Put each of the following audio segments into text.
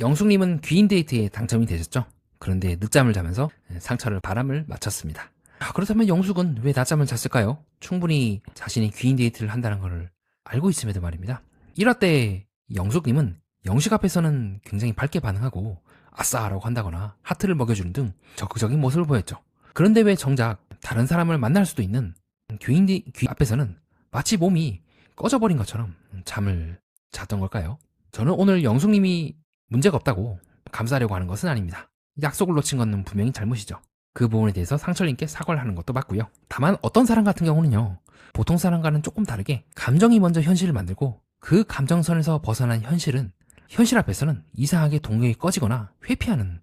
영숙님은 귀인 데이트에 당첨이 되셨죠? 그런데 늦잠을 자면서 상처를 바람을 맞췄습니다. 그렇다면 영숙은 왜 낮잠을 잤을까요? 충분히 자신이 귀인 데이트를 한다는 것을 알고 있음에도 말입니다. 이럴 때 영숙님은 영식 앞에서는 굉장히 밝게 반응하고 아싸라고 한다거나 하트를 먹여주는 등 적극적인 모습을 보였죠. 그런데 왜 정작 다른 사람을 만날 수도 있는 귀 앞에서는 마치 몸이 꺼져버린 것처럼 잠을 잤던 걸까요? 저는 오늘 영숙님이 문제가 없다고 감싸려고 하는 것은 아닙니다. 약속을 놓친 건 분명히 잘못이죠. 그 부분에 대해서 상철님께 사과를 하는 것도 맞고요. 다만 어떤 사람 같은 경우는요, 보통 사람과는 조금 다르게 감정이 먼저 현실을 만들고 그 감정선에서 벗어난 현실은 현실 앞에서는 이상하게 동력이 꺼지거나 회피하는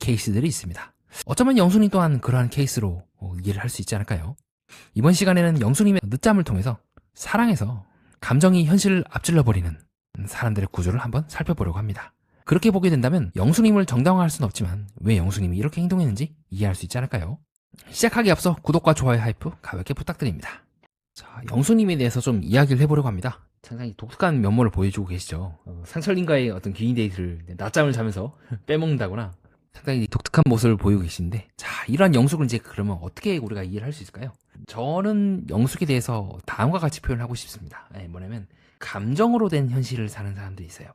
케이스들이 있습니다. 어쩌면 영숙님 또한 그러한 케이스로 이해를 할 수 있지 않을까요? 이번 시간에는 영숙님의 늦잠을 통해서 사랑에서 감정이 현실을 앞질러버리는 사람들의 구조를 한번 살펴보려고 합니다. 그렇게 보게 된다면 영숙님을 정당화할 수는 없지만 왜 영숙님이 이렇게 행동했는지 이해할 수 있지 않을까요? 시작하기 앞서 구독과 좋아요 하이프 가볍게 부탁드립니다. 자, 영숙님에 대해서 좀 이야기를 해보려고 합니다. 상당히 독특한 면모를 보여주고 계시죠. 상철님과의 어떤 귀인 데이트를 낮잠을 자면서 빼먹는다거나 상당히 독특한 모습을 보이고 계신데, 자, 이러한 영숙을 이제 그러면 어떻게 우리가 이해를 할 수 있을까요? 저는 영숙에 대해서 다음과 같이 표현을 하고 싶습니다. 뭐냐면 감정으로 된 현실을 사는 사람들이 있어요.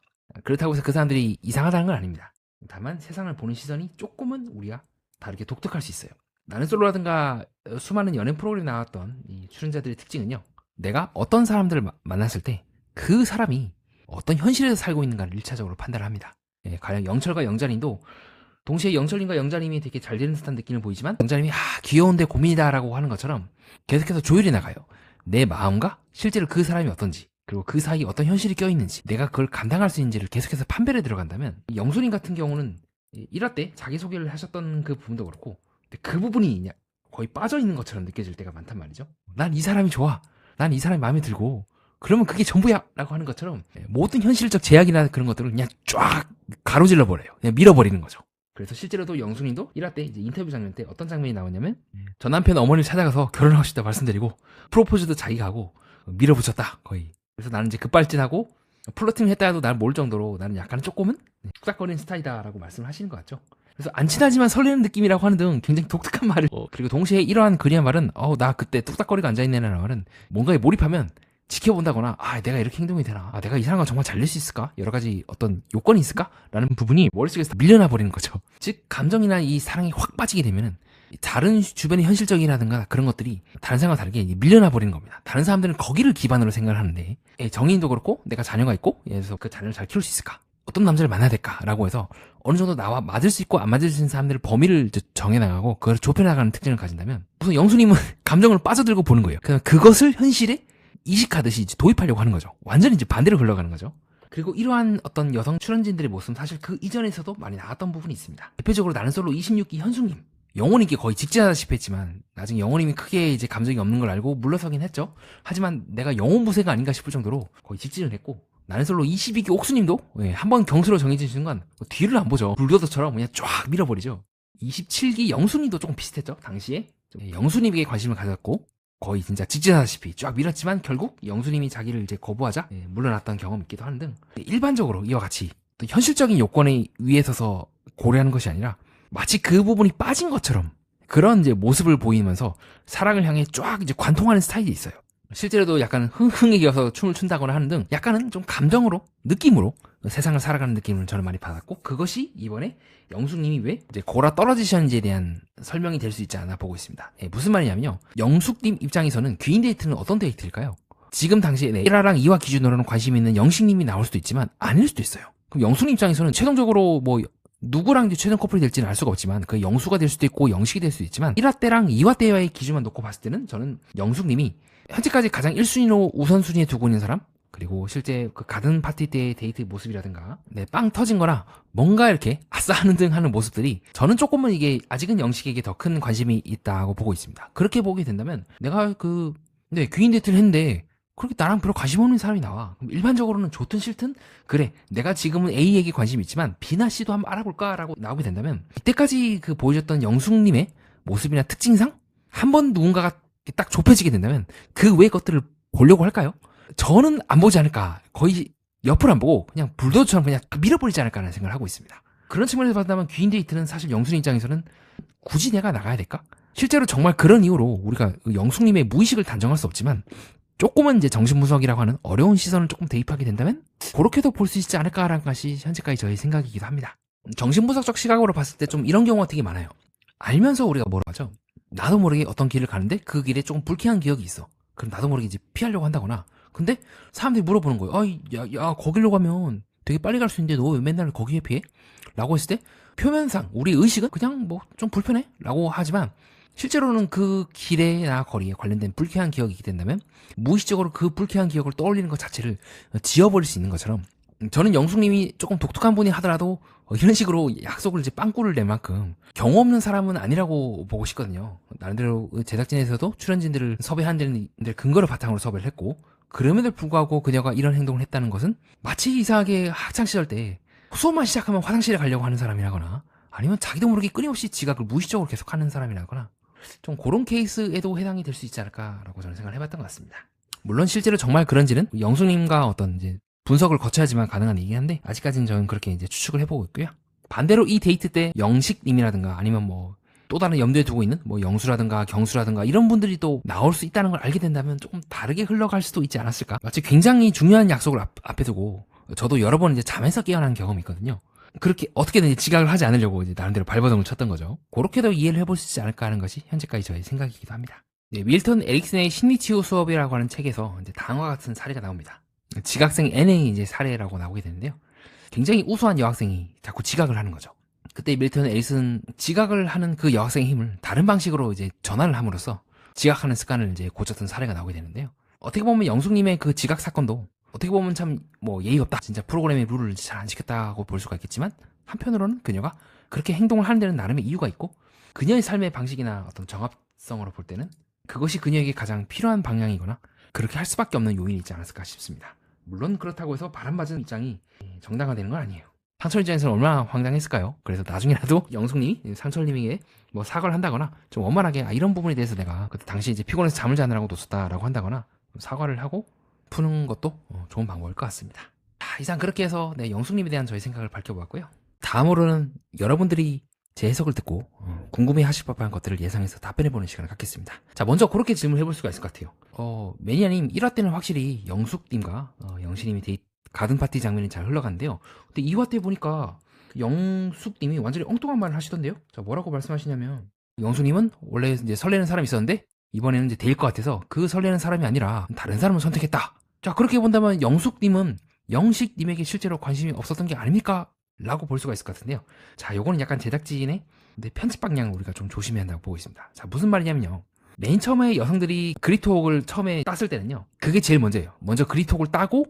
그렇다고 해서 그 사람들이 이상하다는 건 아닙니다. 다만 세상을 보는 시선이 조금은 우리가 다르게 독특할 수 있어요. 나는 솔로라든가 수많은 연애 프로그램에 나왔던 이 출연자들의 특징은요, 내가 어떤 사람들을 만났을 때 그 사람이 어떤 현실에서 살고 있는가를 1차적으로 판단을 합니다. 가령 영철과 영자님도 동시에 영철님과 영자님이 되게 잘 되는 듯한 느낌을 보이지만 영자님이 귀여운데 고민이다 라고 하는 것처럼 계속해서 조율이 나가요. 내 마음과 실제로 그 사람이 어떤지, 그리고 그 사이에 어떤 현실이 껴있는지, 내가 그걸 감당할 수 있는지를 계속해서 판별에 들어간다면, 영수님 같은 경우는 일화 때 자기소개를 하셨던 그 부분도 그렇고 그 부분이 거의 빠져있는 것처럼 느껴질 때가 많단 말이죠. 난 이 사람이 좋아, 난 이 사람이 마음에 들고, 그러면 그게 전부야 라고 하는 것처럼 모든 현실적 제약이나 그런 것들을 그냥 쫙 가로질러 버려요. 그냥 밀어버리는 거죠. 그래서 실제로도 영순이도 1화 때 이제 인터뷰 장면 때 어떤 장면이 나오냐면, 저 남편 어머니를 찾아가서 결혼하고 싶다 말씀드리고 프로포즈도 자기가 하고 밀어붙였다 거의. 그래서 나는 이제 급발진하고 플러팅을 했다 해도 나를 모를 정도로 나는 약간 조금은 뚝딱거리는 스타일이다라고 말씀을 하시는 것 같죠. 그래서 안 친하지만 설레는 느낌이라고 하는 등 굉장히 독특한 말을, 그리고 동시에 이러한 그리한 말은 나 그때 뚝딱거리고 앉아있네라는 말은 뭔가에 몰입하면 지켜본다거나, 내가 이렇게 행동이 되나, 내가 이 사람과 정말 잘 될 수 있을까, 여러 가지 어떤 요건이 있을까 라는 부분이 머릿속에서 밀려나 버리는 거죠. 즉 감정이나 이 사랑이 확 빠지게 되면은 다른 주변의 현실적이라든가 그런 것들이 다른 사람과 다르게 밀려나 버리는 겁니다. 다른 사람들은 거기를 기반으로 생각을 하는데, 정의인도 그렇고 내가 자녀가 있고, 그래서 그 자녀를 잘 키울 수 있을까, 어떤 남자를 만나야 될까라고 해서 어느 정도 나와 맞을 수 있고 안 맞을 수 있는 사람들을 범위를 정해나가고 그걸 좁혀나가는 특징을 가진다면, 우선 영수님은 감정을 빠져들고 보는 거예요. 그냥 그것을 현실에 이식하듯이 이제 도입하려고 하는 거죠. 완전히 이제 반대로 흘러가는 거죠. 그리고 이러한 어떤 여성 출연진들의 모습은 사실 그 이전에서도 많이 나왔던 부분이 있습니다. 대표적으로 나는 솔로 26기 현숙님, 영호님께 거의 직진하다시피 했지만 나중에 영호님이 크게 이제 감정이 없는 걸 알고 물러서긴 했죠. 하지만 내가 영혼 무쇠가 아닌가 싶을 정도로 거의 직진을 했고, 나는 솔로 22기 옥수님도 한번 경수로 정해진 순간 뒤를 안 보죠. 불도저처럼 그냥 쫙 밀어버리죠. 27기 영수님도 조금 비슷했죠. 당시에 영수님에게 관심을 가졌고 거의 진짜 직진하다시피 쫙 밀었지만 결국 영수님이 자기를 이제 거부하자 물러났던 경험이 있기도 하는 등, 일반적으로 이와 같이 또 현실적인 요건에 위에 서서 고려하는 것이 아니라 마치 그 부분이 빠진 것처럼 그런 이제 모습을 보이면서 사랑을 향해 쫙 이제 관통하는 스타일이 있어요. 실제로도 약간 흥흥에 이어서 춤을 춘다거나 하는 등 약간은 좀 감정으로, 느낌으로 세상을 살아가는 느낌을 저는 많이 받았고, 그것이 이번에 영숙님이 왜 이제 골아 떨어지셨는지에 대한 설명이 될 수 있지 않나 보고 있습니다. 무슨 말이냐면요, 영숙님 입장에서는 귀인 데이트는 어떤 데이트일까요? 지금 당시에 1화랑 2화 기준으로는 관심 있는 영식님이 나올 수도 있지만 아닐 수도 있어요. 그럼 영숙님 입장에서는 최종적으로 뭐 누구랑 이제 최종 커플이 될지는 알 수가 없지만 그 영수가 될 수도 있고 영식이 될 수도 있지만 1화 때랑 2화 때와의 기준만 놓고 봤을 때는 저는 영숙님이 현재까지 가장 1순위로 우선순위에 두고 있는 사람, 그리고 실제 그 가든 파티 때의 데이트 모습이라든가 빵 터진 거나 뭔가 이렇게 아싸 하는 등 하는 모습들이 저는 조금은 이게 아직은 영식에게 더 큰 관심이 있다고 보고 있습니다. 그렇게 보게 된다면 내가 귀인 데이트를 했는데 그렇게 나랑 별로 관심 없는 사람이 나와. 그럼 일반적으로는 좋든 싫든 그래, 내가 지금은 A에게 관심이 있지만 B나 C도 한번 알아볼까라고 나오게 된다면, 이때까지 그 보여줬던 영숙님의 모습이나 특징상 한 번 누군가가 딱 좁혀지게 된다면 그 외의 것들을 보려고 할까요? 저는 안 보지 않을까. 거의 옆을 안 보고 그냥 불도저처럼 그냥 밀어버리지 않을까 하는 생각을 하고 있습니다. 그런 측면에서 봤다면 귀인 데이트는 사실 영순이 입장에서는 굳이 내가 나가야 될까? 실제로 정말 그런 이유로 우리가 영숙님의 무의식을 단정할 수 없지만 조금은 이제 정신분석이라고 하는 어려운 시선을 조금 대입하게 된다면 그렇게도 볼 수 있지 않을까라는 것이 현재까지 저의 생각이기도 합니다. 정신분석적 시각으로 봤을 때 좀 이런 경우가 되게 많아요. 알면서 우리가 뭐라고 하죠? 나도 모르게 어떤 길을 가는데 그 길에 조금 불쾌한 기억이 있어. 그럼 나도 모르게 이제 피하려고 한다거나. 근데 사람들이 물어보는 거예요. 야, 거기로 가면 되게 빨리 갈 수 있는데 너 왜 맨날 거기에 피해? 라고 했을 때 표면상 우리 의식은 그냥 뭐 좀 불편해? 라고 하지만 실제로는 그 길에나 거리에 관련된 불쾌한 기억이 있게 된다면 무의식적으로 그 불쾌한 기억을 떠올리는 것 자체를 지워버릴 수 있는 것처럼 저는 영숙님이 조금 독특한 분이 하더라도 이런 식으로 약속을 이제 빵꾸를 낼 만큼 경험 없는 사람은 아니라고 보고 싶거든요. 나름대로 제작진에서도 출연진들을 섭외한 데는 근거를 바탕으로 섭외를 했고 그럼에도 불구하고 그녀가 이런 행동을 했다는 것은 마치 이상하게 학창시절 때 수업만 시작하면 화장실에 가려고 하는 사람이라거나 아니면 자기도 모르게 끊임없이 지각을 무의식적으로 계속하는 사람이라거나 좀 그런 케이스에도 해당이 될 수 있지 않을까라고 저는 생각을 해봤던 것 같습니다. 물론 실제로 정말 그런지는 영숙님과 어떤 이제 분석을 거쳐야지만 가능한 얘기긴 한데 아직까지는 저는 그렇게 이제 추측을 해보고 있고요. 반대로 이 데이트 때 영식님이라든가 아니면 뭐 또 다른 염두에 두고 있는 뭐 영수라든가 경수라든가 이런 분들이 또 나올 수 있다는 걸 알게 된다면 조금 다르게 흘러갈 수도 있지 않았을까. 마치 굉장히 중요한 약속을 앞에 두고 저도 여러 번 이제 잠에서 깨어난 경험이 있거든요. 그렇게 어떻게든 지각을 하지 않으려고 이제 나름대로 발버둥을 쳤던 거죠. 그렇게도 이해를 해볼 수 있지 않을까 하는 것이 현재까지 저의 생각이기도 합니다. 네, 밀턴 에릭슨의 심리치유 수업이라고 하는 책에서 이제 다음과 같은 사례가 나옵니다. 지각생 N의 이제 사례라고 나오게 되는데요. 굉장히 우수한 여학생이 자꾸 지각을 하는 거죠. 그때 밀턴 에릭슨 지각을 하는 그 여학생의 힘을 다른 방식으로 이제 전환을 함으로써 지각하는 습관을 이제 고쳤던 사례가 나오게 되는데요. 어떻게 보면 영숙님의 그 지각 사건도 어떻게 보면 참 뭐 예의 없다. 진짜 프로그램의 룰을 잘 안 지켰다고 볼 수가 있겠지만 한편으로는 그녀가 그렇게 행동을 하는 데는 나름의 이유가 있고 그녀의 삶의 방식이나 어떤 정합성으로 볼 때는 그것이 그녀에게 가장 필요한 방향이거나 그렇게 할 수밖에 없는 요인이 있지 않았을까 싶습니다. 물론 그렇다고 해서 바람맞은 입장이 정당화되는 건 아니에요. 상철 입장에서는 얼마나 황당했을까요? 그래서 나중에라도 영숙님이 상철님에게 뭐 사과를 한다거나 좀 원만하게 이런 부분에 대해서 내가 그때 당시 이제 피곤해서 잠을 자느라고 놓쳤다라고 한다거나 사과를 하고 푸는 것도 좋은 방법일 것 같습니다. 이상 그렇게 해서 영숙님에 대한 저의 생각을 밝혀보았고요. 다음으로는 여러분들이 제 해석을 듣고 궁금해하실 법한 것들을 예상해서 답변해보는 시간을 갖겠습니다. 자, 먼저 그렇게 질문을 해볼 수가 있을 것 같아요. 매니아님 1화 때는 확실히 영숙님과 영신님이 가든파티 장면이 잘 흘러갔는데요. 근데 2화 때 보니까 영숙님이 완전히 엉뚱한 말을 하시던데요. 자, 뭐라고 말씀하시냐면 영숙님은 원래 이제 설레는 사람이 있었는데 이번에는 이제 데일 것 같아서 그 설레는 사람이 아니라 다른 사람을 선택했다. 자, 그렇게 본다면 영숙님은 영식님에게 실제로 관심이 없었던 게 아닙니까? 라고 볼 수가 있을 것 같은데요. 자, 요거는 약간 제작진의 편집 방향을 우리가 좀 조심해야 한다고 보고 있습니다. 자, 무슨 말이냐면요. 맨 처음에 여성들이 그리톡을 처음에 땄을 때는요. 그게 제일 먼저예요. 먼저 그리톡을 따고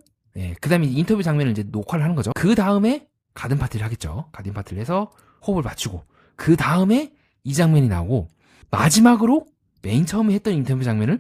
그 다음에 인터뷰 장면을 이제 녹화를 하는 거죠. 그 다음에 가든 파티를 하겠죠. 가든 파티를 해서 호흡을 맞추고 그 다음에 이 장면이 나오고 마지막으로 맨 처음에 했던 인터뷰 장면을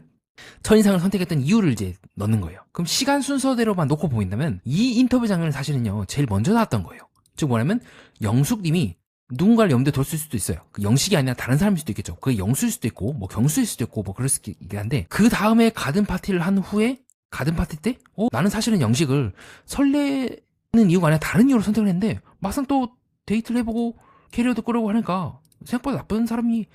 첫인상을 선택했던 이유를 이제 넣는 거예요. 그럼 시간 순서대로만 놓고 보인다면 이 인터뷰 장면은 사실은요 제일 먼저 나왔던 거예요. 즉 뭐냐면 영숙님이 누군가를 염두에 뒀을 수도 있어요. 그 영식이 아니라 다른 사람일 수도 있겠죠. 그게 영수일 수도 있고 뭐 경수일 수도 있고 뭐 그럴 수도 있긴 한데 그 다음에 가든 파티를 한 후에 가든 파티 때 나는 사실은 영식을 설레는 이유가 아니라 다른 이유로 선택을 했는데 막상 또 데이트를 해보고 캐리어도 끌려고 하니까 생각보다 나쁜 사람이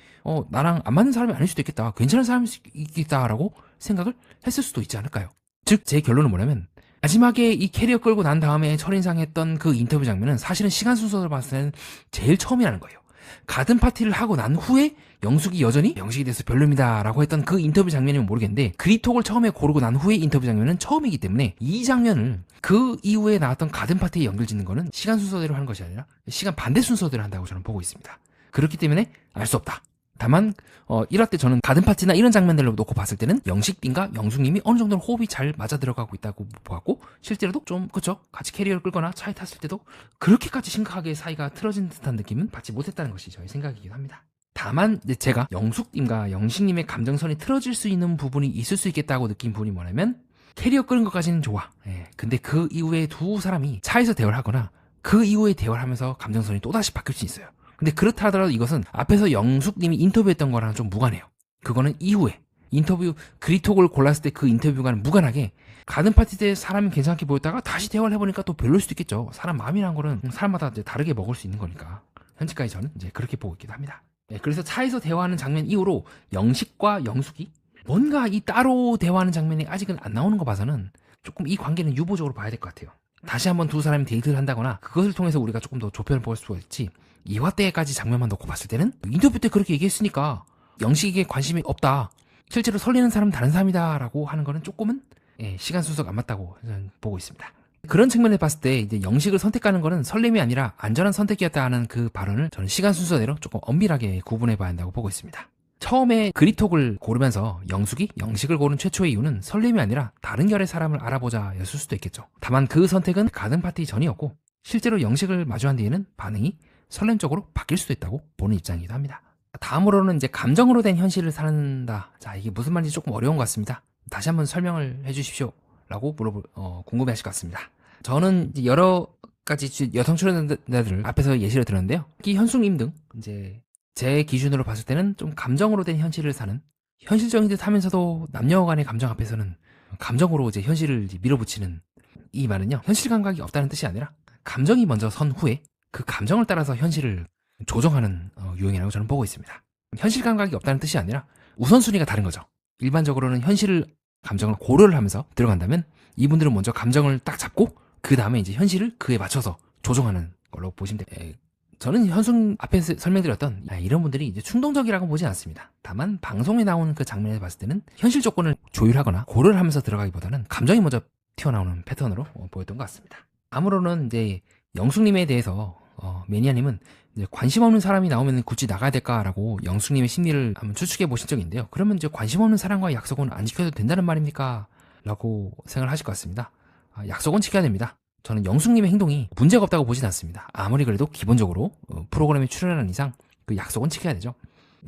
나랑 안 맞는 사람이 아닐 수도 있겠다. 괜찮은 사람일 수 있겠다라고 생각을 했을 수도 있지 않을까요? 즉 제 결론은 뭐냐면 마지막에 이 캐리어 끌고 난 다음에 첫인상 했던 그 인터뷰 장면은 사실은 시간 순서를 봤을 때는 제일 처음이라는 거예요. 가든 파티를 하고 난 후에 영숙이 여전히 영식이 돼서 별로입니다 라고 했던 그 인터뷰 장면이면 모르겠는데 그리톡을 처음에 고르고 난 후에 인터뷰 장면은 처음이기 때문에 이 장면을 그 이후에 나왔던 가든 파티에 연결짓는 거는 시간 순서대로 하는 것이 아니라 시간 반대 순서대로 한다고 저는 보고 있습니다. 그렇기 때문에 알 수 없다. 다만 1화 때 저는 가든 파티나 이런 장면들을 놓고 봤을 때는 영식님과 영숙님이 어느 정도는 호흡이 잘 맞아 들어가고 있다고 보았고 실제로도 좀 그렇죠. 같이 캐리어를 끌거나 차에 탔을 때도 그렇게까지 심각하게 사이가 틀어진 듯한 느낌은 받지 못했다는 것이 저의 생각이긴 합니다. 다만 제가 영숙님과 영식님의 감정선이 틀어질 수 있는 부분이 있을 수 있겠다고 느낀 부분이 뭐냐면 캐리어 끄는 것까지는 좋아. 근데 그 이후에 두 사람이 차에서 대화를 하거나 그 이후에 대화를 하면서 감정선이 또다시 바뀔 수 있어요. 근데 그렇다 하더라도 이것은 앞에서 영숙님이 인터뷰했던 거랑 좀 무관해요. 그거는 이후에 인터뷰 그리톡을 골랐을 때 그 인터뷰와는 무관하게 가든파티 때 사람이 괜찮게 보였다가 다시 대화를 해보니까 또 별로일 수도 있겠죠. 사람 마음이란 거는 사람마다 이제 다르게 먹을 수 있는 거니까. 현재까지 저는 이제 그렇게 보고 있기도 합니다. 네, 그래서 차에서 대화하는 장면 이후로 영식과 영숙이 뭔가 이 따로 대화하는 장면이 아직은 안 나오는 거 봐서는 조금 이 관계는 유보적으로 봐야 될 것 같아요. 다시 한번 두 사람이 데이트를 한다거나 그것을 통해서 우리가 조금 더 좁혀볼 수가 있지, 2화 때까지 장면만 놓고 봤을 때는 인터뷰 때 그렇게 얘기했으니까 영식에게 관심이 없다, 실제로 설레는 사람은 다른 사람이다 라고 하는 거는 조금은 시간 순서가 안 맞다고 저는 보고 있습니다. 그런 측면을 봤을 때 이제 영식을 선택하는 거는 설렘이 아니라 안전한 선택이었다 하는 그 발언을 저는 시간 순서대로 조금 엄밀하게 구분해 봐야 한다고 보고 있습니다. 처음에 그리톡을 고르면서 영숙이 영식을 고른 최초의 이유는 설렘이 아니라 다른 결의 사람을 알아보자 였을 수도 있겠죠. 다만 그 선택은 가든파티 전이었고 실제로 영식을 마주한 뒤에는 반응이 설렘 쪽으로 바뀔 수도 있다고 보는 입장이기도 합니다. 다음으로는 이제 감정으로 된 현실을 산다. 자, 이게 무슨 말인지 조금 어려운 것 같습니다. 다시 한번 설명을 해주십시오 라고 궁금해 하실 것 같습니다. 저는 이제 여러 가지 여성 출연자들 앞에서 예시를 들었는데요. 특히 현숙님 등 이제 제 기준으로 봤을 때는 좀 감정으로 된 현실을 사는, 현실적인 듯 하면서도 남녀 간의 감정 앞에서는 감정으로 이제 현실을 이제 밀어붙이는, 이 말은요, 현실 감각이 없다는 뜻이 아니라 감정이 먼저 선 후에 그 감정을 따라서 현실을 조정하는 유형이라고 저는 보고 있습니다. 현실 감각이 없다는 뜻이 아니라 우선순위가 다른 거죠. 일반적으로는 현실을, 감정을 고려를 하면서 들어간다면 이분들은 먼저 감정을 딱 잡고 그 다음에 이제 현실을 그에 맞춰서 조정하는 걸로 보시면 돼요. 저는 현숙 앞에서 설명드렸던 이런 분들이 이제 충동적이라고 보진 않습니다. 다만 방송에 나오는 그 장면에서 봤을 때는 현실 조건을 조율하거나 고려를 하면서 들어가기보다는 감정이 먼저 튀어나오는 패턴으로 보였던 것 같습니다. 다음으로는 이제 영숙님에 대해서 매니아님은 이제 관심 없는 사람이 나오면 굳이 나가야 될까라고 영숙님의 심리를 한번 추측해 보신 적이 있는데요. 그러면 이제 관심 없는 사람과의 약속은 안 지켜도 된다는 말입니까? 라고 생각을 하실 것 같습니다. 약속은 지켜야 됩니다. 저는 영숙님의 행동이 문제가 없다고 보진 않습니다. 아무리 그래도 기본적으로 프로그램에 출연하는 이상 그 약속은 지켜야 되죠.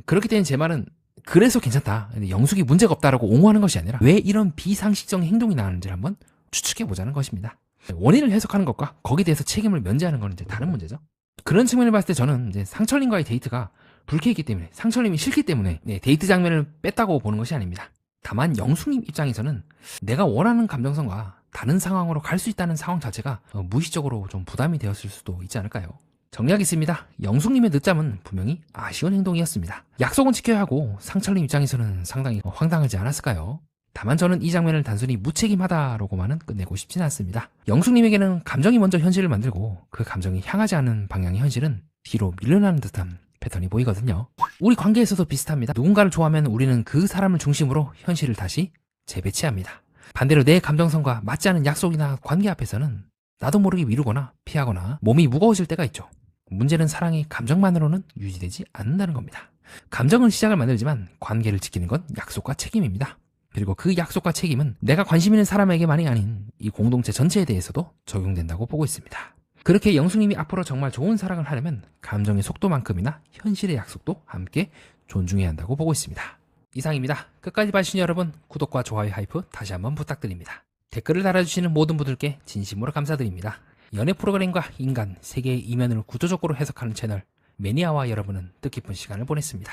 그렇기 때문에 제 말은 그래서 괜찮다, 영숙이 문제가 없다라고 옹호하는 것이 아니라 왜 이런 비상식적인 행동이 나오는지를 한번 추측해 보자는 것입니다. 원인을 해석하는 것과 거기에 대해서 책임을 면제하는 건 이제 다른 문제죠. 그런 측면을 봤을 때 저는 이제 상철님과의 데이트가 불쾌했기 때문에, 상철님이 싫기 때문에 데이트 장면을 뺐다고 보는 것이 아닙니다. 다만 영숙님 입장에서는 내가 원하는 감정선과 다른 상황으로 갈 수 있다는 상황 자체가 무의식적으로 좀 부담이 되었을 수도 있지 않을까요? 정리하겠습니다. 영숙님의 늦잠은 분명히 아쉬운 행동이었습니다. 약속은 지켜야 하고 상철님 입장에서는 상당히 황당하지 않았을까요? 다만 저는 이 장면을 단순히 무책임하다로고만은 끝내고 싶지는 않습니다. 영숙님에게는 감정이 먼저 현실을 만들고 그 감정이 향하지 않은 방향의 현실은 뒤로 밀려나는 듯한 패턴이 보이거든요. 우리 관계에서도 비슷합니다. 누군가를 좋아하면 우리는 그 사람을 중심으로 현실을 다시 재배치합니다. 반대로 내 감정선과 맞지 않은 약속이나 관계 앞에서는 나도 모르게 미루거나 피하거나 몸이 무거워질 때가 있죠. 문제는 사랑이 감정만으로는 유지되지 않는다는 겁니다. 감정은 시작을 만들지만 관계를 지키는 건 약속과 책임입니다. 그리고 그 약속과 책임은 내가 관심 있는 사람에게만이 아닌 이 공동체 전체에 대해서도 적용된다고 보고 있습니다. 그렇게 영숙님이 앞으로 정말 좋은 사랑을 하려면 감정의 속도만큼이나 현실의 약속도 함께 존중해야 한다고 보고 있습니다. 이상입니다. 끝까지 봐주신 여러분, 구독과 좋아요 하이프 다시 한번 부탁드립니다. 댓글을 달아주시는 모든 분들께 진심으로 감사드립니다. 연애 프로그램과 인간, 세계의 이면을 구조적으로 해석하는 채널 매니아와 여러분은 뜻깊은 시간을 보냈습니다.